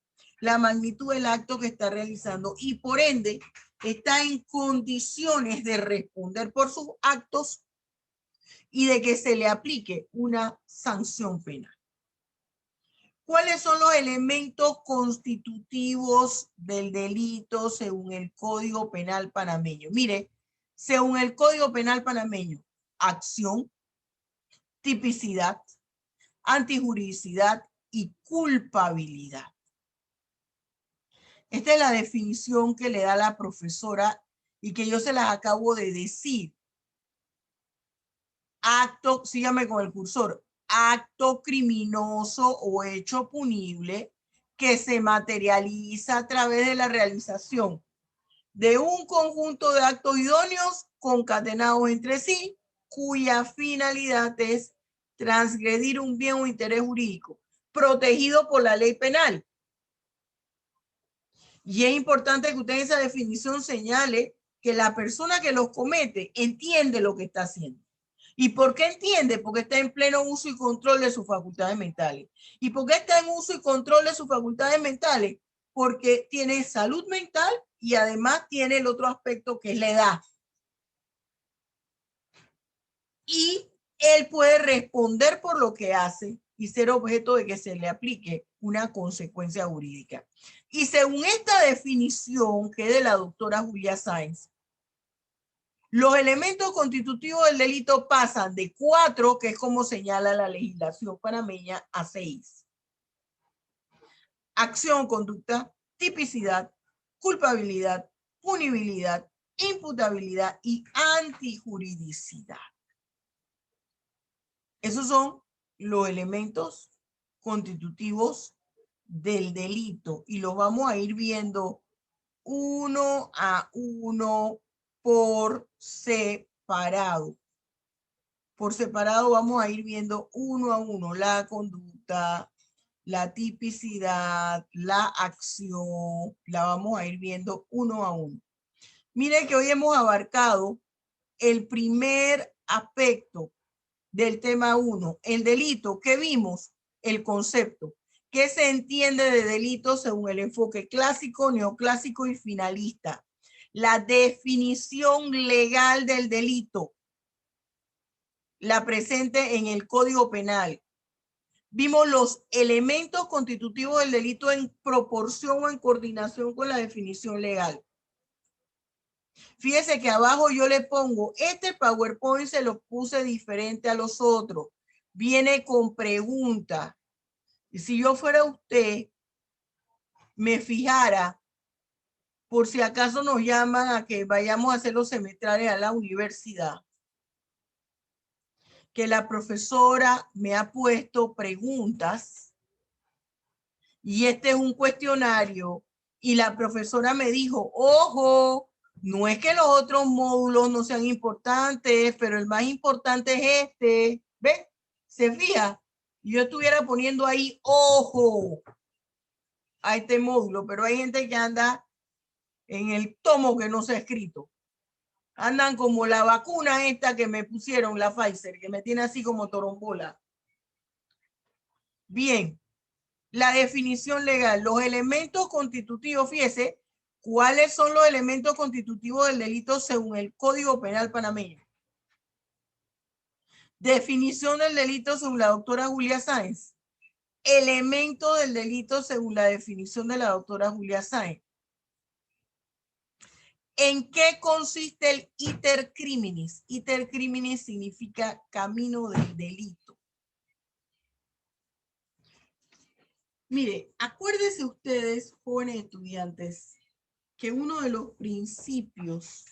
la magnitud del acto que está realizando y por ende está en condiciones de responder por sus actos y de que se le aplique una sanción penal. ¿Cuáles son los elementos constitutivos del delito según el Código Penal panameño? Mire, según el Código Penal panameño, acción, tipicidad, antijuridicidad y culpabilidad. Esta es la definición que le da la profesora y que yo se las acabo de decir. Acto, sígame con el cursor, acto criminoso o hecho punible que se materializa a través de la realización de un conjunto de actos idóneos concatenados entre sí, cuya finalidad es transgredir un bien o interés jurídico protegido por la ley penal. Y es importante que usted en esa definición señale que la persona que los comete entiende lo que está haciendo. ¿Y por qué entiende? Porque está en pleno uso y control de sus facultades mentales. ¿Y por qué está en uso y control de sus facultades mentales? Porque tiene salud mental y además tiene el otro aspecto que es la edad. Y él puede responder por lo que hace y ser objeto de que se le aplique una consecuencia jurídica. Y según esta definición que es de la doctora Julia Sáenz, los elementos constitutivos del delito pasan de 4, que es como señala la legislación panameña, a 6. Acción, conducta, tipicidad, culpabilidad, punibilidad, imputabilidad y antijuridicidad. Esos son los elementos constitutivos del delito y los vamos a ir viendo uno a uno por separado. Por separado vamos a ir viendo uno a uno la conducta, la tipicidad, la acción, la vamos a ir viendo uno a uno. Mire que hoy hemos abarcado el primer aspecto del tema 1, el delito. ¿Qué vimos? El concepto. ¿Qué se entiende de delito según el enfoque clásico, neoclásico y finalista? La definición legal del delito, la presente en el Código Penal. Vimos los elementos constitutivos del delito en proporción o en coordinación con la definición legal. Fíjese que abajo yo le pongo, este PowerPoint se lo puse diferente a los otros. Viene con preguntas. Y si yo fuera usted, me fijara, por si acaso nos llaman a que vayamos a hacer los semestrales a la universidad, que la profesora me ha puesto preguntas y este es un cuestionario y la profesora me dijo, ojo, no es que los otros módulos no sean importantes, pero el más importante es este. ¿Ve? ¿Se fija? Yo estuviera poniendo ahí, ojo, a este módulo, pero hay gente que anda en el tomo que no se ha escrito. Andan como la vacuna esta que me pusieron, la Pfizer, que me tiene así como torombola. Bien, la definición legal, los elementos constitutivos, fíjese, ¿cuáles son los elementos constitutivos del delito según el Código Penal panameño? Definición del delito según la doctora Julia Sáenz. Elemento del delito según la definición de la doctora Julia Sáenz. ¿En qué consiste el iter criminis? Iter criminis significa camino del delito. Mire, acuérdense ustedes, jóvenes estudiantes, que uno de los principios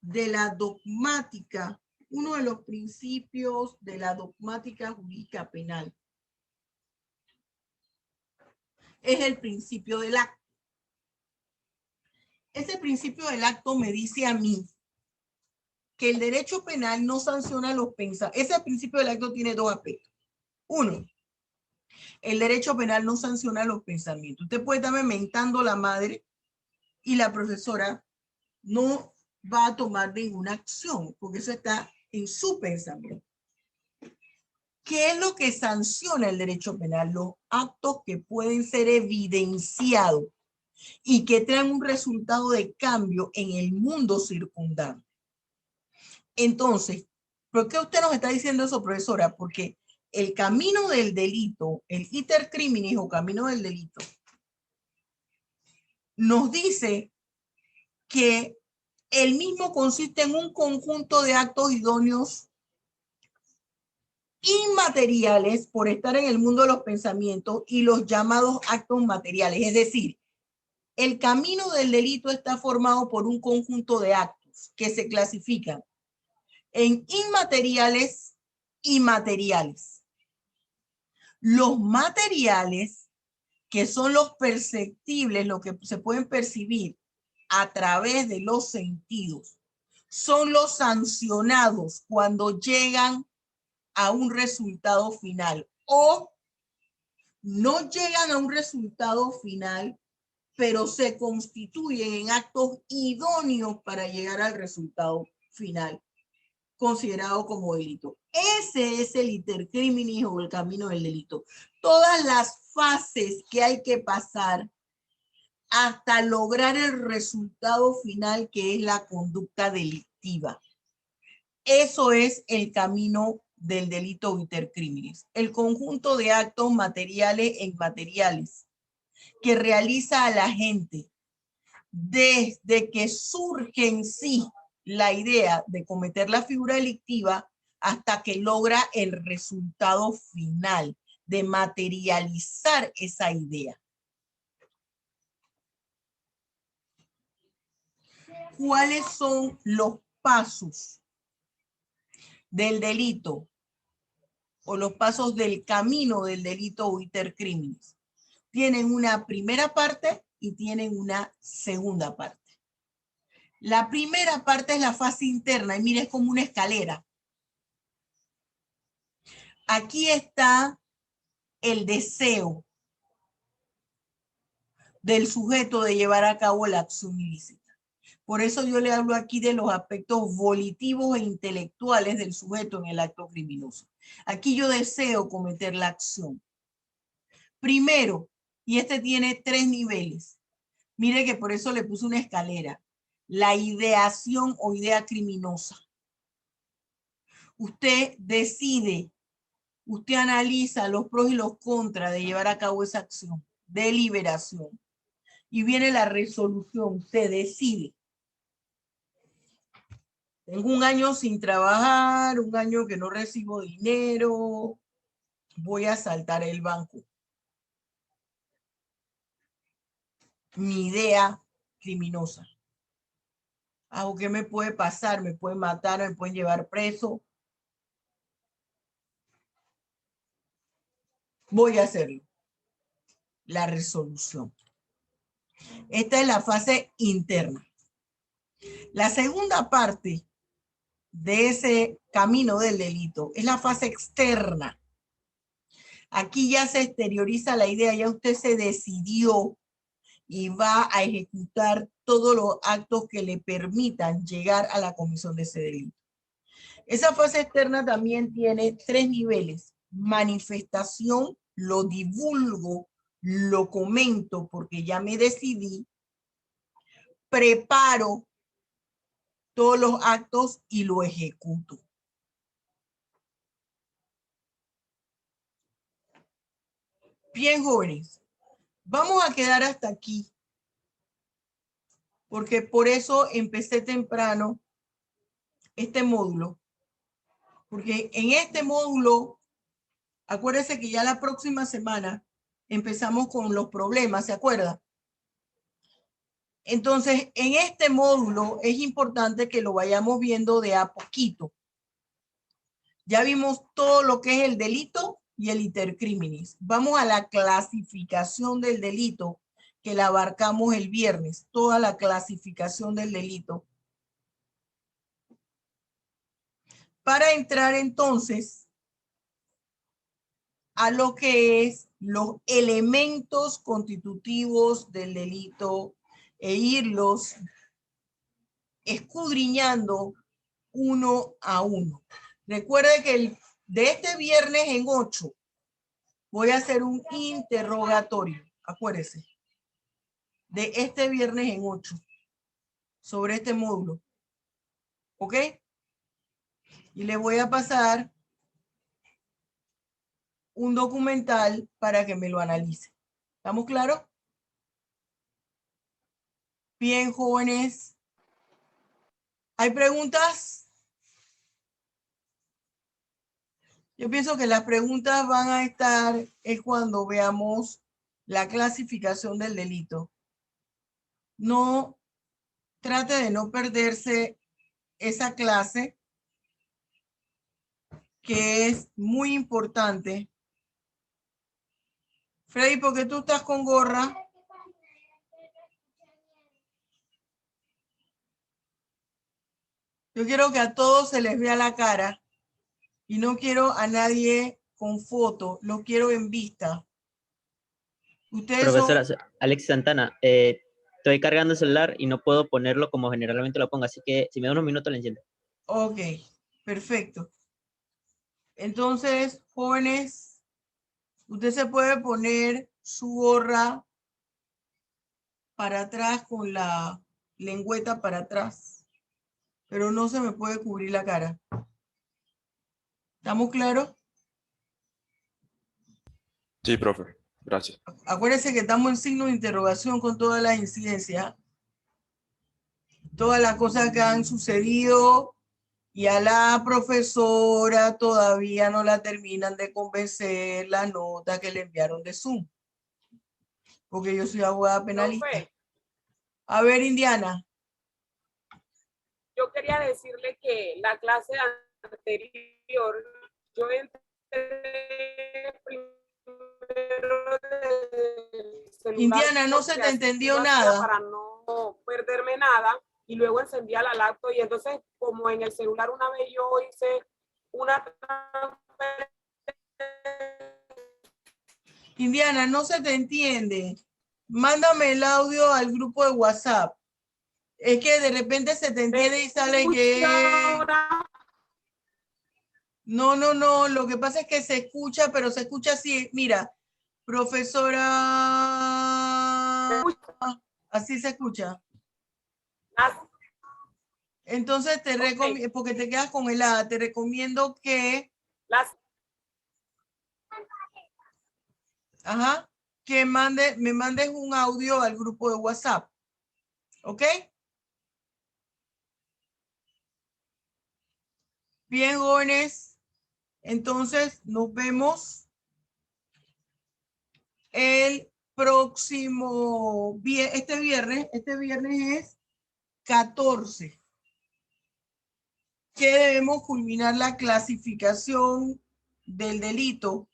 de la dogmática, jurídica penal es el principio del acto. Ese principio del acto me dice a mí que el derecho penal no sanciona los pensamientos. Ese principio del acto tiene dos aspectos. Uno, el derecho penal no sanciona los pensamientos. Usted puede estarme mentando la madre y la profesora no va a tomar ninguna acción porque eso está en su pensamiento. ¿Qué es lo que sanciona el derecho penal? Los actos que pueden ser evidenciados y que traen un resultado de cambio en el mundo circundante. Entonces, ¿por qué usted nos está diciendo eso, profesora? Porque el camino del delito, el iter criminis o camino del delito, nos dice que el mismo consiste en un conjunto de actos idóneos inmateriales por estar en el mundo de los pensamientos y los llamados actos materiales. Es decir, el camino del delito está formado por un conjunto de actos que se clasifican en inmateriales y materiales. Los materiales, que son los perceptibles, los que se pueden percibir a través de los sentidos, son los sancionados cuando llegan a un resultado final o no llegan a un resultado final, pero se constituyen en actos idóneos para llegar al resultado final, considerado como delito. Ese es el iter criminis o el camino del delito. Todas las fases que hay que pasar hasta lograr el resultado final, que es la conducta delictiva. Eso es el camino del delito iter criminis. El conjunto de actos materiales e inmateriales que realiza a la gente desde que surge en sí la idea de cometer la figura delictiva hasta que logra el resultado final de materializar esa idea. ¿Cuáles son los pasos del delito o los pasos del camino del delito o iter criminis? Tienen una primera parte y tienen una segunda parte. La primera parte es la fase interna y mire, es como una escalera. Aquí está el deseo del sujeto de llevar a cabo la acción ilícita. Por eso yo le hablo aquí de los aspectos volitivos e intelectuales del sujeto en el acto criminoso. Aquí yo deseo cometer la acción. Primero, y este tiene 3 niveles. Mire que por eso le puse una escalera. La ideación o idea criminosa. Usted decide, usted analiza los pros y los contras de llevar a cabo esa acción. Deliberación. Y viene la resolución, se decide. Tengo un año sin trabajar, un año que no recibo dinero, voy a asaltar el banco. Mi idea criminosa. ¿Algo que me puede pasar? ¿Me pueden matar? ¿Me pueden llevar preso? Voy a hacerlo. La resolución. Esta es la fase interna. La segunda parte de ese camino del delito es la fase externa. Aquí ya se exterioriza la idea, ya usted se decidió y va a ejecutar todos los actos que le permitan llegar a la comisión de ese delito. Esa fase externa también tiene 3 niveles. Manifestación, lo divulgo, lo comento porque ya me decidí, preparo todos los actos y lo ejecuto. Bien, jóvenes, vamos a quedar hasta aquí, porque por eso empecé temprano este módulo, porque en este módulo, acuérdense que ya la próxima semana empezamos con los problemas, ¿se acuerda? Entonces, en este módulo es importante que lo vayamos viendo de a poquito. Ya vimos todo lo que es el delito y el iter criminis. Vamos a la clasificación del delito, que la abarcamos el viernes, toda la clasificación del delito. Para entrar entonces a lo que es los elementos constitutivos del delito e irlos escudriñando uno a uno. Recuerde que De este viernes en 8 voy a hacer un interrogatorio, acuérdese. De este viernes en 8 sobre este módulo. ¿Ok? Y le voy a pasar un documental para que me lo analice. ¿Estamos claros? Bien, jóvenes. ¿Hay preguntas? Yo pienso que las preguntas van a estar cuando veamos la clasificación del delito. No trate de no perderse esa clase que es muy importante. Freddy, ¿por qué tú estás con gorra? Yo quiero que a todos se les vea la cara y no quiero a nadie con foto, lo quiero en vista. Ustedes Profesora, son... Alex Santana, estoy cargando el celular y no puedo ponerlo como generalmente lo pongo, así que si me da unos minutos lo enciendo. Ok, perfecto. Entonces, jóvenes, usted se puede poner su gorra para atrás con la lengüeta para atrás, pero no se me puede cubrir la cara. ¿Estamos claros? Sí, profe. Gracias. Acuérdense que estamos en signo de interrogación con todas las incidencias, todas las cosas que han sucedido y a la profesora todavía no la terminan de convencer la nota que le enviaron de Zoom. Porque yo soy abogada penalista. Profe, A ver, Indiana. yo quería decirle que la clase anterior, yo entré primero del celular Indiana, no se porque te así entendió lo hacía nada. para no perderme nada, y luego encendía la laptop, y entonces como en el celular una vez yo hice una Indiana, no se te entiende. Mándame el audio al grupo de WhatsApp. Es que de repente se te entiende y sale que... No, no, no. Lo que pasa es que se escucha, pero se escucha así. Mira, profesora... Así se escucha. Entonces te recomiendo, porque te quedas congelada, te recomiendo que... Ajá, que me mandes un audio al grupo de WhatsApp. ¿Ok? Bien, jóvenes. Entonces, nos vemos el próximo este viernes. Este viernes es 14. Que debemos culminar la clasificación del delito.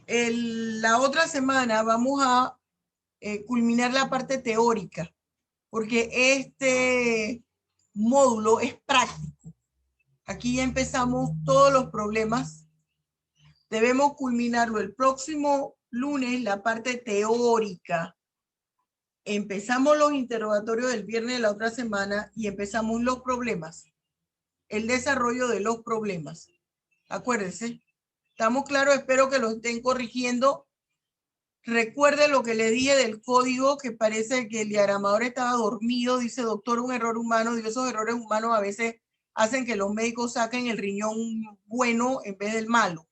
La otra semana vamos a culminar la parte teórica, porque este módulo es práctico. Aquí ya empezamos todos los problemas. Debemos culminarlo el próximo lunes, la parte teórica. Empezamos los interrogatorios del viernes de la otra semana y empezamos los problemas. El desarrollo de los problemas. Acuérdense. ¿Estamos claros? Espero que lo estén corrigiendo. Recuerde lo que le dije del código, que parece que el diagramador estaba dormido. Dice, doctor, un error humano. Y esos errores humanos a veces hacen que los médicos saquen el riñón bueno en vez del malo.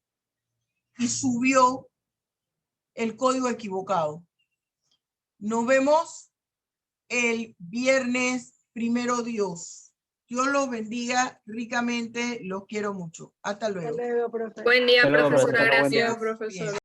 Y subió el código equivocado. Nos vemos el viernes, primero Dios. Dios los bendiga ricamente. Los quiero mucho. Hasta luego. Hasta luego, profe. Buen día, Hasta luego, profesora. profesora. Gracias, Bien. profesor.